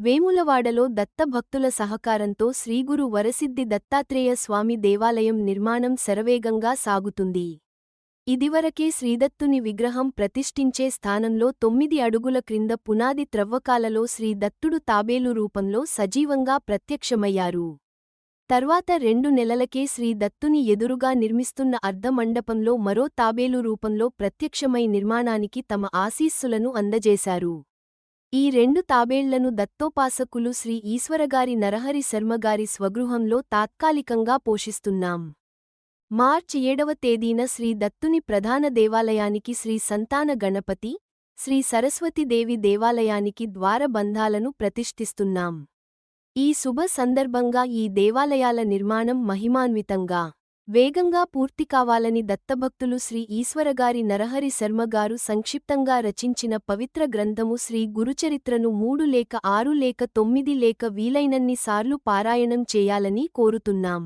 వేములవాడలో దత్తభక్తుల సహకారంతో శ్రీగురు వరసిద్ధి దత్తాత్రేయ స్వామి దేవాలయం నిర్మాణం శరవేగంగా సాగుతుంది. ఇదివరకే శ్రీదత్తుని విగ్రహం ప్రతిష్ఠించే స్థానంలో 9 అడుగుల క్రింద పునాది త్రవ్వకాలలో శ్రీదత్తుడు తాబేలు రూపంలో సజీవంగా ప్రత్యక్షమయ్యారు. తర్వాత 2 నెలలకే శ్రీదత్తుని ఎదురుగా నిర్మిస్తున్న అర్ధమండపంలో మరో తాబేలు రూపంలో ప్రత్యక్షమై నిర్మాణానికి తమ ఆశీస్సులను అందజేశారు. ఈ 2 తాబేళ్లను దత్తోపాసకులు శ్రీ ఈశ్వరగారి నరహరి శర్మగారి స్వగృహంలో తాత్కాలికంగా పోషిస్తున్నాం. మార్చి 7వ తేదీన శ్రీ దత్తుని ప్రధాన దేవాలయానికి శ్రీ సంతాన గణపతి, శ్రీ సరస్వతీదేవి దేవాలయానికి ద్వారబంధాలను ప్రతిష్ఠిస్తున్నాం. ఈ శుభ సందర్భంగా ఈ దేవాలయాల నిర్మాణం మహిమాన్వితంగా, వేగంగా పూర్తి కావాలని దత్తభక్తులు శ్రీ ఈశ్వరగారి నరహరి శర్మగారు సంక్షిప్తంగా రచించిన పవిత్ర గ్రంథము శ్రీ గురుచరిత్రను 3 లేక 6 లేక 9 లేక వీలైనన్ని సార్లు పారాయణం చేయాలని కోరుతున్నాం.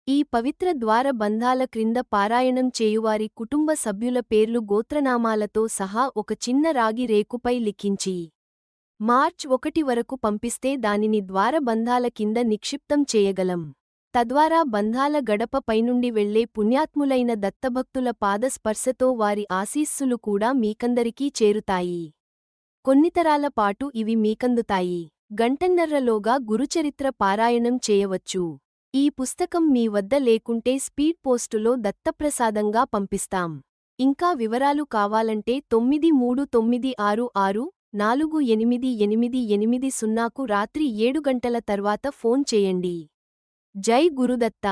ఈ పవిత్ర ద్వార బంధాల క్రింద పారాయణం చేయువారి కుటుంబ సభ్యుల పేర్లు గోత్రనామాలతో సహా ఒక చిన్న రాగి రేకుపై లిఖించి మార్చ్ 1 వరకు పంపిస్తే దానిని ద్వారబంధాల కింద నిక్షిప్తం చేయగలం. తద్వారా బంధాల గడప పైనుండి వెళ్లే పుణ్యాత్ములైన దత్తభక్తుల పాదస్పర్శతో వారి ఆశీస్సులు కూడా మీకందరికీ చేరుతాయి. కొన్నితరాల పాటు ఇవి మీకందుతాయి. గంటన్నరలోగా గురుచరిత్ర పారాయణం చేయవచ్చు. ఈ పుస్తకం మీ వద్ద లేకుంటే స్పీడ్ పోస్టులో దత్తప్రసాదంగా పంపిస్తాం. ఇంకా వివరాలు కావాలంటే 9396648880కు రాత్రి 7 గంటల తర్వాత ఫోన్ చేయండి. జై గురుదత్త.